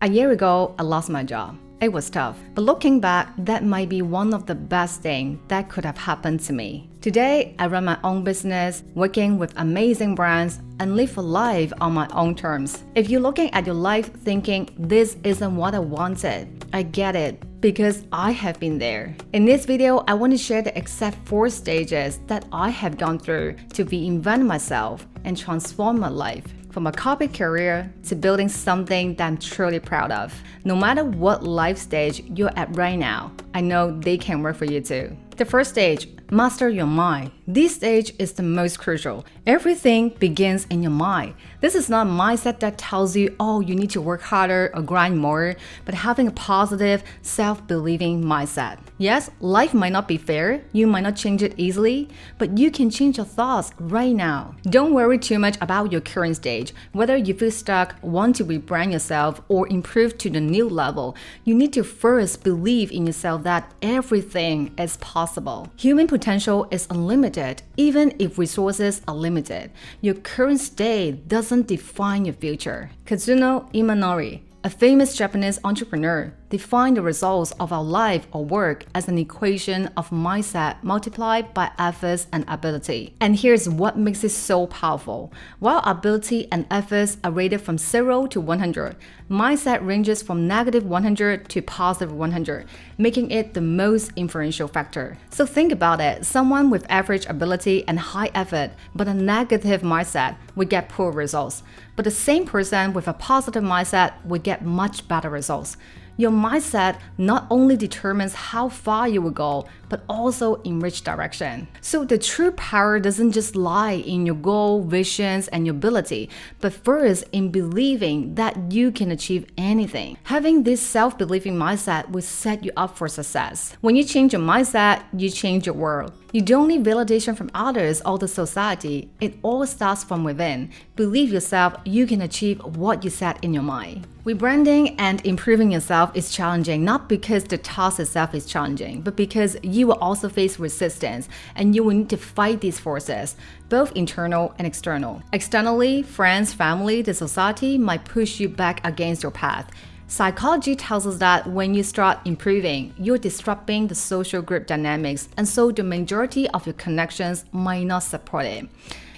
A year ago, I lost my job. It was tough, but looking back, that might be one of the best things that could have happened to me. Today, I run my own business, working with amazing brands, and live a life on my own terms. If you're looking at your life thinking, this isn't what I wanted, I get it, because I have been there. In this video, I want to share the exact 4 stages that I have gone through to reinvent myself and transform my life. From a corporate career to building something that I'm truly proud of. No matter what life stage you're at right now, I know they can work for you too. The first stage, master your mind. This stage is the most crucial. Everything begins in your mind. This is not a mindset that tells you, oh, you need to work harder or grind more, but having a positive, self-believing mindset. Yes, life might not be fair, you might not change it easily, but you can change your thoughts right now. Don't worry too much about your current stage. Whether you feel stuck, want to rebrand yourself, or improve to the new level, you need to first believe in yourself that everything is possible. Human potential is unlimited, even if resources are limited. Your current state doesn't define your future. Kazuno Imanori, a famous Japanese entrepreneur, defined the results of our life or work as an equation of mindset multiplied by efforts and ability. And here's what makes it so powerful. While ability and efforts are rated from 0 to 100, mindset ranges from negative 100 to positive 100, making it the most influential factor. So think about it. Someone with average ability and high effort, but a negative mindset would get poor results. But the same person with a positive mindset would get much better results. Your mindset not only determines how far you will go, but also in which direction. So the true power doesn't just lie in your goal, visions, and your ability, but first in believing that you can achieve anything. Having this self-believing mindset will set you up for success. When you change your mindset, you change your world. You don't need validation from others or the society. It all starts from within. Believe yourself, you can achieve what you set in your mind. Rebranding and improving yourself is challenging, not because the task itself is challenging, but because you will also face resistance and you will need to fight these forces, both internal and external. Externally, friends, family, the society might push you back against your path. Psychology tells us that when you start improving, you're disrupting the social group dynamics, and so the majority of your connections might not support it.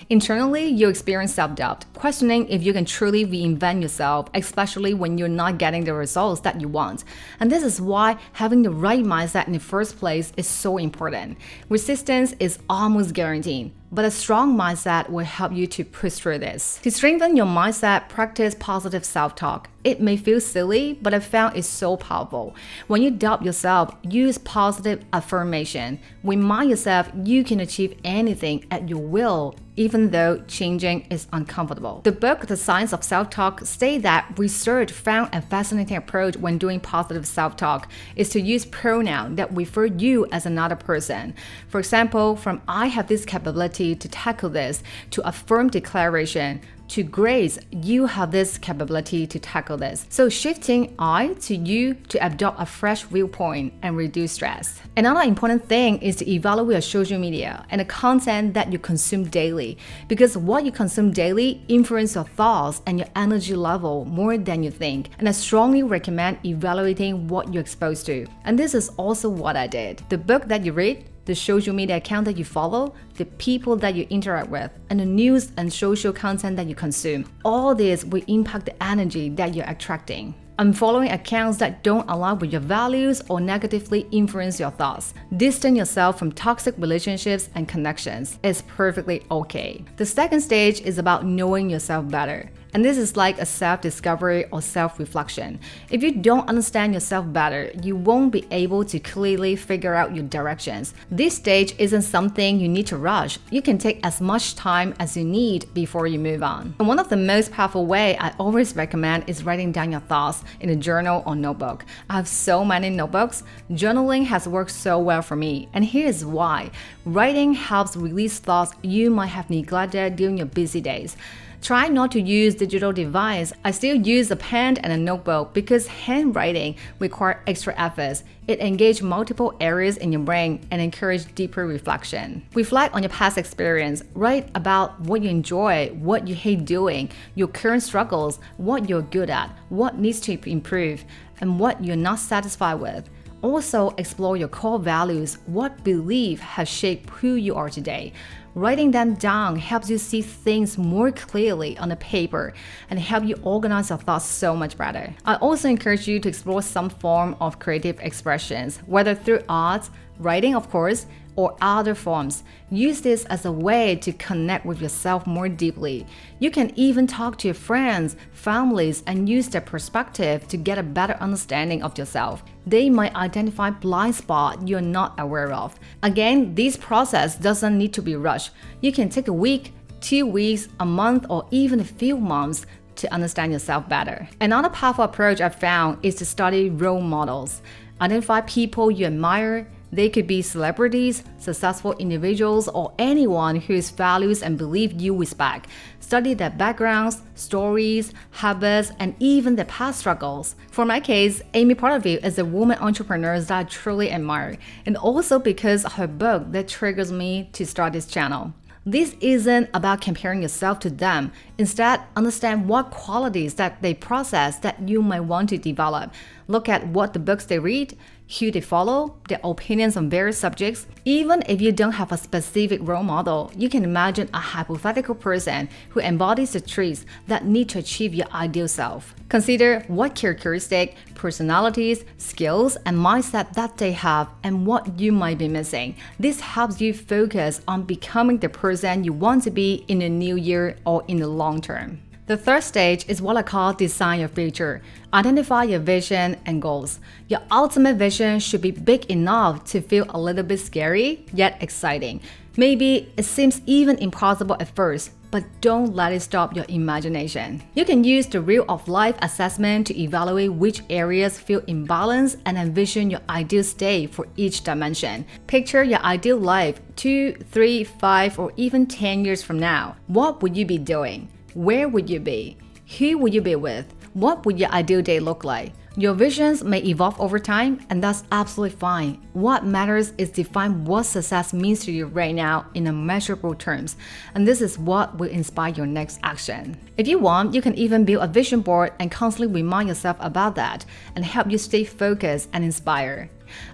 Internally, you experience self-doubt, questioning if you can truly reinvent yourself, especially when you're not getting the results that you want. And this is why having the right mindset in the first place is so important. Resistance is almost guaranteed, but a strong mindset will help you to push through this. To strengthen your mindset, practice positive self-talk. It may feel silly, but I found it's so powerful. When you doubt yourself, use positive affirmation. Remind yourself you can achieve anything at your will, even though changing is uncomfortable. The book, The Science of Self-Talk, states that research found a fascinating approach when doing positive self-talk is to use pronouns that refer you as another person. For example, from I have this capability to tackle this, to a firm declaration, to grace, you have this capability to tackle this. So shifting I to you to adopt a fresh viewpoint and reduce stress. Another important thing is to evaluate your social media and the content that you consume daily, because what you consume daily influences your thoughts and your energy level more than you think. And I strongly recommend evaluating what you're exposed to. And this is also what I did. The book that you read, the social media account that you follow, the people that you interact with, and the news and social content that you consume. All this will impact the energy that you're attracting. Unfollowing accounts that don't align with your values or negatively influence your thoughts. Distance yourself from toxic relationships and connections is perfectly okay. The second stage is about knowing yourself better. And this is like a self-discovery or self-reflection. If you don't understand yourself better, you won't be able to clearly figure out your directions. This stage isn't something you need to rush. You can take as much time as you need before you move on. And one of the most powerful ways I always recommend is writing down your thoughts in a journal or notebook. I have so many notebooks. Journaling has worked so well for me, and here's why. Writing helps release thoughts you might have neglected during your busy days. Try not to use digital device. I still use a pen and a notebook because handwriting requires extra efforts. It engages multiple areas in your brain and encourages deeper reflection. Reflect on your past experience. Write about what you enjoy, what you hate doing, your current struggles, what you're good at, what needs to improve, and what you're not satisfied with. Also, explore your core values. What belief has shaped who you are today? Writing them down helps you see things more clearly on the paper and help you organize your thoughts so much better. I also encourage you to explore some form of creative expressions, whether through art, writing of course, or other forms. Use this as a way to connect with yourself more deeply. You can even talk to your friends, families, and use their perspective to get a better understanding of yourself. They might identify blind spots you're not aware of. Again, this process doesn't need to be rushed. You can take a week, 2 weeks, a month, or even a few months to understand yourself better. Another powerful approach I've found is to study role models. Identify people you admire. They could be celebrities, successful individuals, or anyone whose values and beliefs you respect. Study their backgrounds, stories, habits, and even their past struggles. For my case, Amy Porterfield is a woman entrepreneur that I truly admire, and also because of her book that triggers me to start this channel. This isn't about comparing yourself to them. Instead, understand what qualities that they possess that you might want to develop. Look at what the books they read, who they follow, their opinions on various subjects. Even if you don't have a specific role model, you can imagine a hypothetical person who embodies the traits that need to achieve your ideal self. Consider what characteristics, personalities, skills, and mindset that they have and what you might be missing. This helps you focus on becoming the person you want to be in the new year or in the long term. The third stage is what I call design your future. Identify your vision and goals. Your ultimate vision should be big enough to feel a little bit scary, yet exciting. Maybe it seems even impossible at first, but don't let it stop your imagination. You can use the real-of-life assessment to evaluate which areas feel imbalanced and envision your ideal state for each dimension. Picture your ideal life 2, 3, 5, or even 10 years from now. What would you be doing? Where would you be? Who would you be with? What would your ideal day look like? Your visions may evolve over time, and that's absolutely fine. What matters is define what success means to you right now in a measurable terms, and this is what will inspire your next action. If you want, you can even build a vision board and constantly remind yourself about that and help you stay focused and inspired.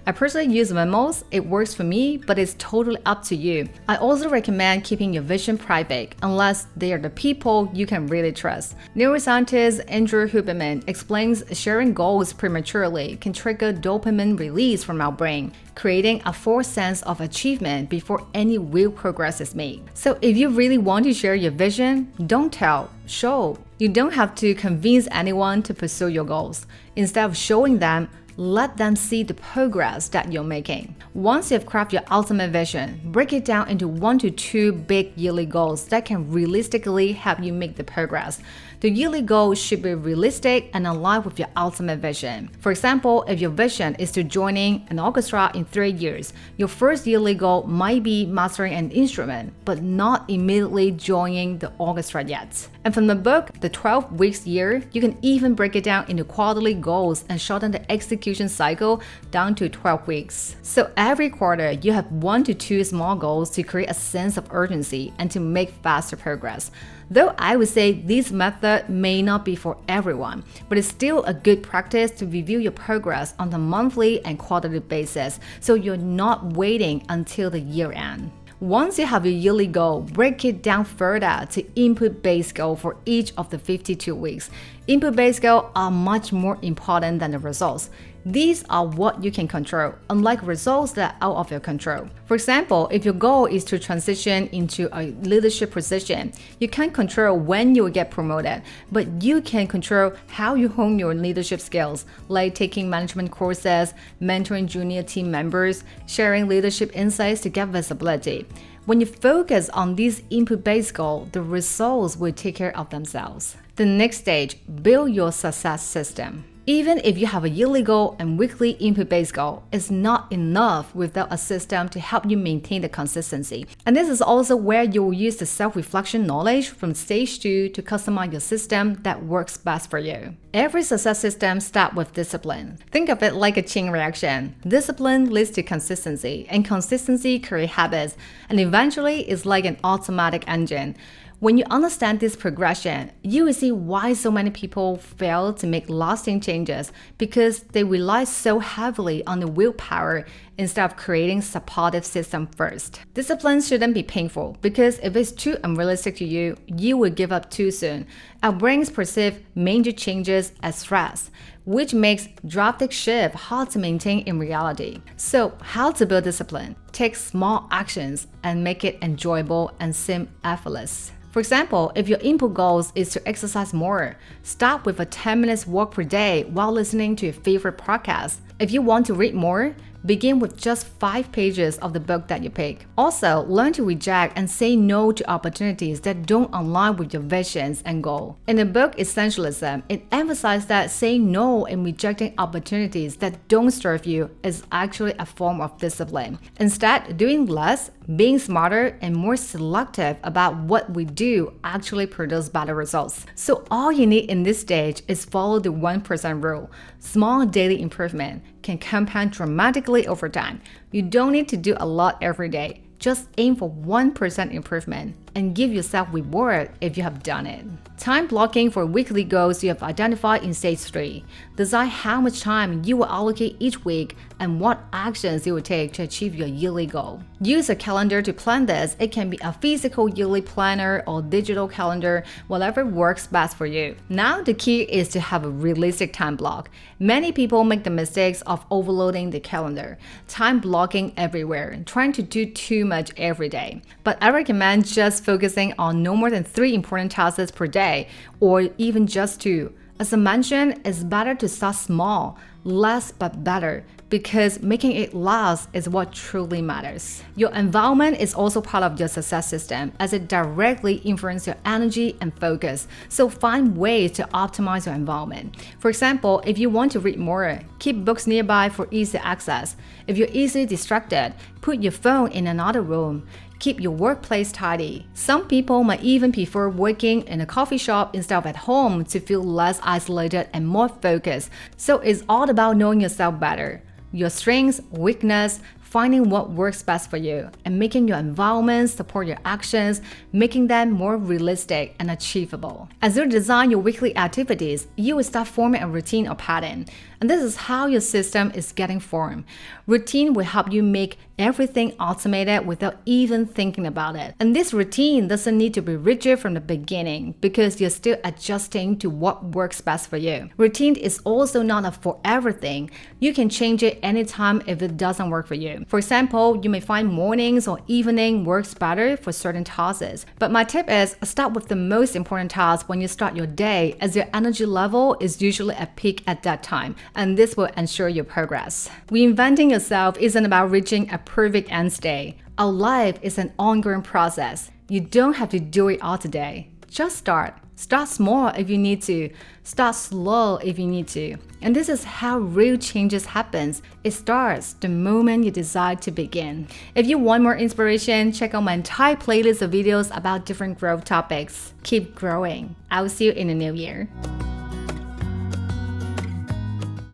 I personally use memos. It works for me, but it's totally up to you. I also recommend keeping your vision private unless they are the people you can really trust. Neuroscientist Andrew Huberman explains sharing goals prematurely can trigger dopamine release from our brain, creating a false sense of achievement before any real progress is made. So if you really want to share your vision, don't tell, show. You don't have to convince anyone to pursue your goals. Instead of showing them, let them see the progress that you're making. Once you've crafted your ultimate vision, break it down into 1 to 2 big yearly goals that can realistically help you make the progress. The yearly goals should be realistic and aligned with your ultimate vision. For example, if your vision is to joining an orchestra in 3 years, your first yearly goal might be mastering an instrument, but not immediately joining the orchestra yet. And from the book, The 12 Weeks Year, you can even break it down into quarterly goals and shorten the execution cycle down to 12 weeks. So every quarter, you have 1 to 2 small goals to create a sense of urgency and to make faster progress. Though I would say this method may not be for everyone, but it's still a good practice to review your progress on a monthly and quarterly basis so you're not waiting until the year end. Once you have your yearly goal, break it down further to input-based goal for each of the 52 weeks. Input-based goals are much more important than the results. These are what you can control, unlike results that are out of your control. For example, if your goal is to transition into a leadership position, you can't control when you will get promoted, but you can control how you hone your leadership skills, like taking management courses, mentoring junior team members, sharing leadership insights to get visibility. When you focus on these input-based goals, the results will take care of themselves. The next stage, build your success system. Even if you have a yearly goal and weekly input-based goal, it's not enough without a system to help you maintain the consistency. And this is also where you will use the self-reflection knowledge from stage 2 to customize your system that works best for you. Every success system starts with discipline. Think of it like a chain reaction. Discipline leads to consistency, and consistency creates habits, and eventually it's like an automatic engine. When you understand this progression, you will see why so many people fail to make lasting changes, because they rely so heavily on the willpower instead of creating a supportive system first. Discipline shouldn't be painful, because if it's too unrealistic to you, you will give up too soon. Our brains perceive major changes as stress, which makes drastic shift hard to maintain in reality. So, how to build discipline? Take small actions and make it enjoyable and seem effortless. For example, if your input goal is to exercise more, start with a 10 minutes walk per day while listening to your favorite podcast. If you want to read more, begin with just 5 pages of the book that you pick. Also, learn to reject and say no to opportunities that don't align with your visions and goal. In the book Essentialism, it emphasizes that saying no and rejecting opportunities that don't serve you is actually a form of discipline. Instead, doing less, being smarter, and more selective about what we do actually produce better results. So all you need in this stage is follow the 1% rule. Small daily improvement can compound dramatically over time. You don't need to do a lot every day. Just aim for 1% improvement and give yourself reward if you have done it. Time blocking for weekly goals you have identified in stage 3. Decide how much time you will allocate each week and what actions you will take to achieve your yearly goal. Use a calendar to plan this. It can be a physical yearly planner or digital calendar, whatever works best for you. Now the key is to have a realistic time block. Many people make the mistakes of overloading the calendar, time blocking everywhere, trying to do too much every day. But I recommend just focusing on no more than 3 important tasks per day, or even just 2. As I mentioned, it's better to start small, less but better, because making it last is what truly matters. Your environment is also part of your success system, as it directly influences your energy and focus. So find ways to optimize your environment. For example, if you want to read more, keep books nearby for easy access. If you're easily distracted, put your phone in another room. Keep your workplace tidy. Some people might even prefer working in a coffee shop instead of at home to feel less isolated and more focused. So it's all about knowing yourself better, your strengths, weakness, finding what works best for you, and making your environment support your actions, making them more realistic and achievable. As you design your weekly activities, you will start forming a routine or pattern. And this is how your system is getting formed. Routine will help you make everything automated without even thinking about it. And this routine doesn't need to be rigid from the beginning, because you're still adjusting to what works best for you. Routine is also not a forever thing. You can change it anytime if it doesn't work for you. For example, you may find mornings or evening works better for certain tasks. But my tip is start with the most important task when you start your day, as your energy level is usually at peak at that time, and this will ensure your progress. Reinventing yourself isn't about reaching a perfect end state. Our life is an ongoing process. You don't have to do it all today. Just start. Start small if you need to. Start slow if you need to. And this is how real changes happens. It starts the moment you decide to begin. If you want more inspiration, check out my entire playlist of videos about different growth topics. Keep growing. I'll see you in the new year.